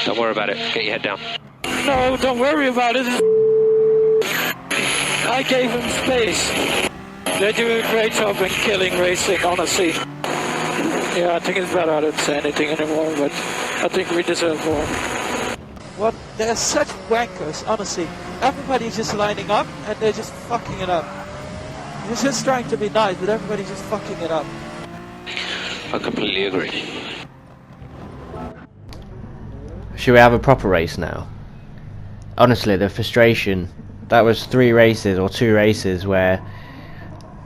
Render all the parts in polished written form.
Don't worry about it. Get your head down. No, don't worry about it. I gave them space. They do a great job in killing racing, honestly. Yeah, I think it's better I don't say anything anymore, but I think we deserve more. What? They're such wankers, honestly. Everybody's just lining up and they're just fucking it up. They're just trying to be nice, but everybody's just fucking it up. I completely agree. Should we have a proper race now? Honestly, the frustration, that was 3 races or 2 races where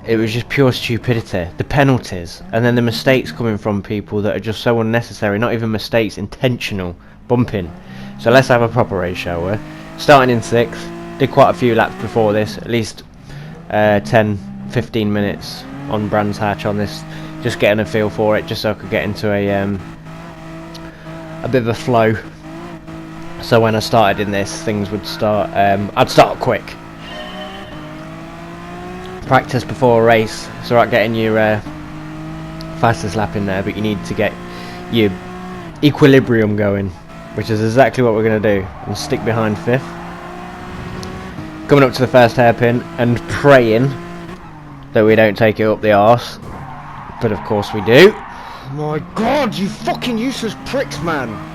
it was just pure stupidity. The penalties, and then the mistakes coming from people that are just so unnecessary, not even mistakes, intentional bumping. So let's have a proper race, shall we? Starting in 6th, did quite a few laps before this, at least 10-15 minutes on Brands Hatch on this, just getting a feel for it, just so I could get into a bit of a flow. So when I started in this, things would start, I'd start quick. Practice before a race, it's alright getting your fastest lap in there, but you need to get your equilibrium going, which is exactly what we're going to do, and stick behind 5th. Coming up to the first hairpin and praying that we don't take it up the arse, but of course we do. My god, you fucking useless pricks, man!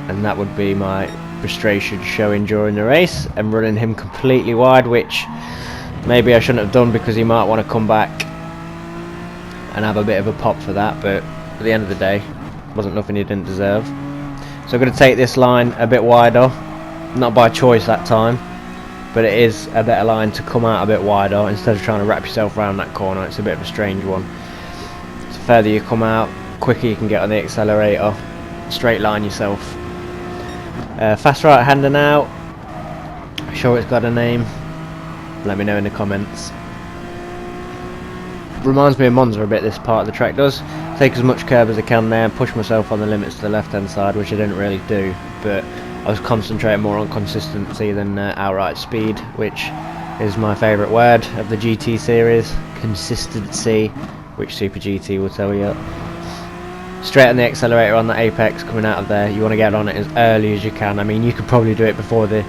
And that would be my frustration showing during the race, and running him completely wide, which maybe I shouldn't have done because he might want to come back and have a bit of a pop for that, but at the end of the day, wasn't nothing he didn't deserve. So I'm going to take this line a bit wider, not by choice that time, but it is a better line to come out a bit wider instead of trying to wrap yourself around that corner. It's a bit of a strange one. So the further you come out, quicker you can get on the accelerator, straight line yourself. Fast right hander now, I'm sure it's got a name, let me know in the comments. Reminds me of Monza a bit, this part of the track does. Take as much curb as I can there, push myself on the limits to the left hand side, which I didn't really do, but I was concentrating more on consistency than outright speed, which is my favourite word of the GT series, consistency, which Super GT will tell you. Straight on the accelerator on the apex coming out of there, you want to get on it as early as you can. I mean, you could probably do it before the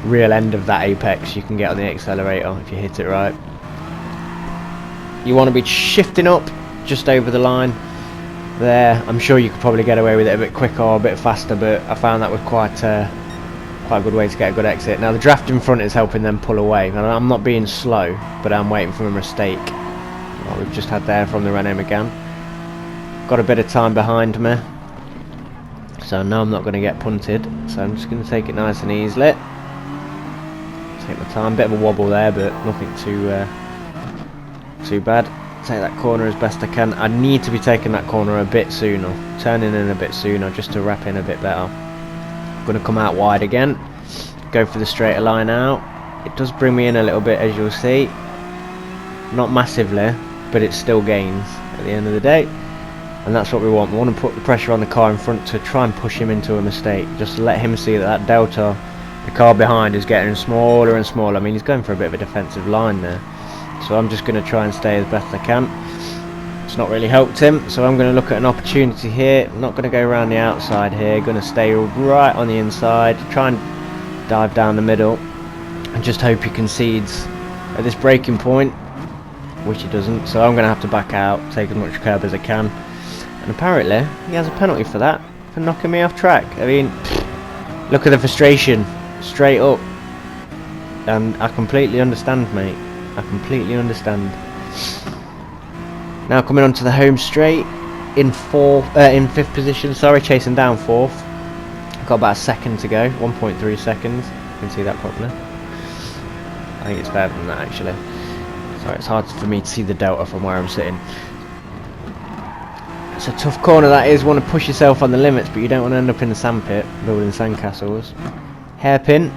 real end of that apex. You can get on the accelerator if you hit it right. You want to be shifting up just over the line there. I'm sure you could probably get away with it a bit quicker or a bit faster, but I found that was quite a good way to get a good exit. Now the draft in front is helping them pull away, and I'm not being slow, but I'm waiting for a mistake. What we've just had there from the Renault Megane. Got a bit of time behind me, so now I'm not going to get punted, so I'm just going to take it nice and easily. Take my time, bit of a wobble there, but nothing too bad. Take that corner as best I can. I need to be taking that corner a bit sooner, turning in a bit sooner, just to wrap in a bit better. I'm going to come out wide again, go for the straighter line out. It does bring me in a little bit, as you'll see, not massively, but it still gains at the end of the day. And that's what we want. We want to put the pressure on the car in front to try and push him into a mistake. Just let him see that that delta, the car behind, is getting smaller and smaller. I mean, he's going for a bit of a defensive line there. So I'm just going to try and stay as best I can. It's not really helped him. So I'm going to look at an opportunity here. I'm not going to go around the outside here. Going to stay right on the inside. Try and dive down the middle. And just hope he concedes at this braking point, which he doesn't. So I'm going to have to back out, take as much curb as I can. And apparently, he has a penalty for that, for knocking me off track. I mean, look at the frustration, straight up. And I completely understand, mate. I completely understand. Now coming onto the home straight, in 5th position, sorry, chasing down 4th. Got about a second to go, 1.3 seconds. You can see that properly. I think it's better than that, actually. Sorry, it's hard for me to see the delta from where I'm sitting. It's a tough corner that is, want to push yourself on the limits, but you don't want to end up in the sandpit building sandcastles. Hairpin,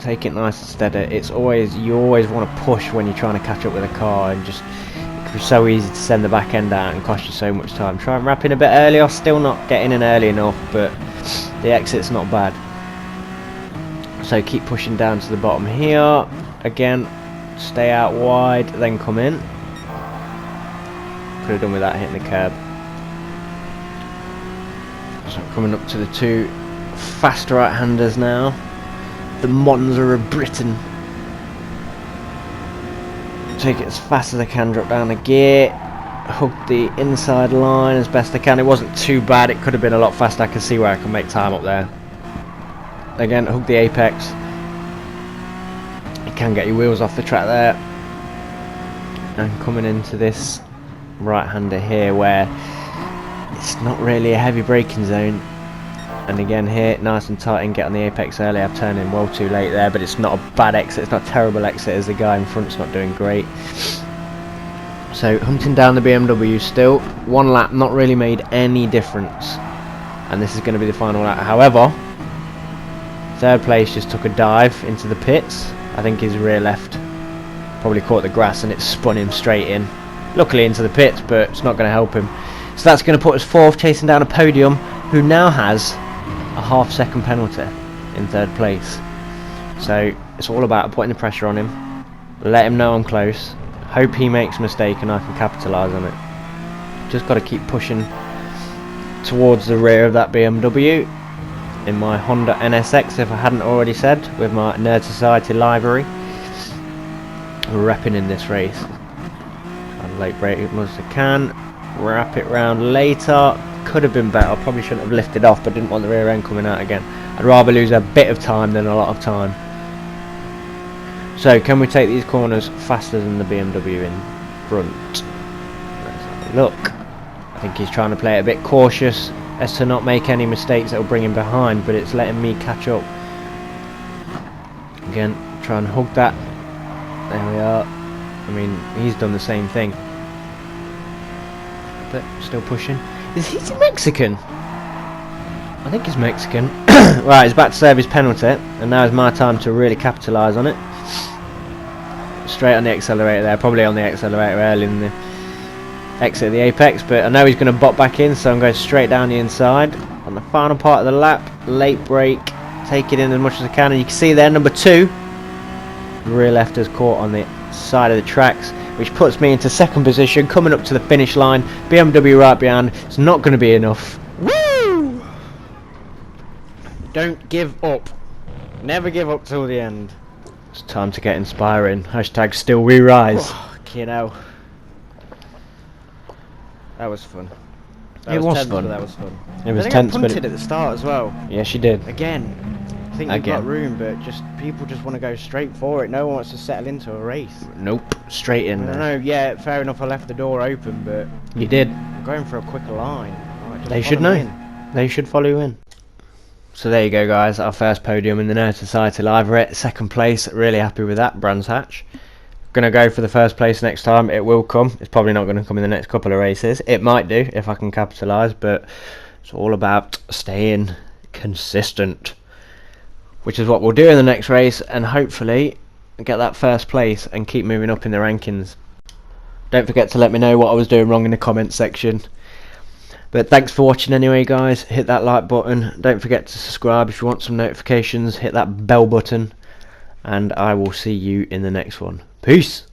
take it nice and steady. It's always, you always want to push when you're trying to catch up with a car, and just, it can be so easy to send the back end out and cost you so much time. Try and wrap in a bit earlier, still not getting in early enough, but the exit's not bad. So keep pushing down to the bottom here. Again, stay out wide, then come in. Could have done without hitting the curb. So coming up to the 2 fast right-handers now. The Monza of Britain. Take it as fast as I can, drop down the gear, hug the inside line as best I can. It wasn't too bad, it could have been a lot faster. I can see where I can make time up there. Again, hug the apex. You can get your wheels off the track there. And coming into this right-hander here where it's not really a heavy braking zone. And again here, nice and tight and get on the apex early. I've turned in well too late there, but it's not a bad exit, it's not a terrible exit as the guy in front's not doing great. So hunting down the BMW still. One lap, not really made any difference. And this is going to be the final lap. However, third place just took a dive into the pits. I think his rear left probably caught the grass and it spun him straight in. Luckily into the pits, but it's not going to help him. So that's going to put us fourth, chasing down a Podium, who now has a half-second penalty in third place. So it's all about putting the pressure on him, let him know I'm close, hope he makes a mistake and I can capitalise on it. Just got to keep pushing towards the rear of that BMW in my Honda NSX, if I hadn't already said, with my Nerd Society livery. We're repping in this race. Try to late brake as much as I can, wrap it round later. Could have been better, probably shouldn't have lifted off, but didn't want the rear end coming out again. I'd rather lose a bit of time than a lot of time. So can we take these corners faster than the BMW in front? Let's have a look. I think he's trying to play it a bit cautious as to not make any mistakes that will bring him behind, but it's letting me catch up. Again, try and hug that. There we are. I mean, he's done the same thing. But still pushing. Is he Mexican? I think he's Mexican. Right, he's back to serve his penalty, and now is my time to really capitalise on it. Straight on the accelerator there, probably on the accelerator early in the exit of the apex, but I know he's going to bot back in, so I'm going straight down the inside. On the final part of the lap, late brake, take it in as much as I can, and you can see there, number 2, the rear left is caught on the side of the tracks, which puts me into second position, coming up to the finish line. BMW right behind. It's not going to be enough. Woo! Don't give up. Never give up till the end. It's time to get inspiring. Hashtag still we rise. Oh, you know. That was fun. It was tense, fun. That was fun. It was tense, but punted at the start as well. Yeah, she did. Again. I think we've got room, but just people just want to go straight for it. No one wants to settle into a race. Nope, straight in there. No, yeah, fair enough. I left the door open, but you did. I'm going for a quicker line. Right, they should know. They should follow you in. So there you go, guys. Our first podium in the Nerd Society livery. Second place. Really happy with that, Brands Hatch. Gonna go for the first place next time. It will come. It's probably not going to come in the next couple of races. It might do if I can capitalise, but it's all about staying consistent, which is what we'll do in the next race, and hopefully get that first place and keep moving up in the rankings. Don't forget to let me know what I was doing wrong in the comments section. But thanks for watching anyway, guys. Hit that like button. Don't forget to subscribe if you want some notifications. Hit that bell button, and I will see you in the next one. Peace!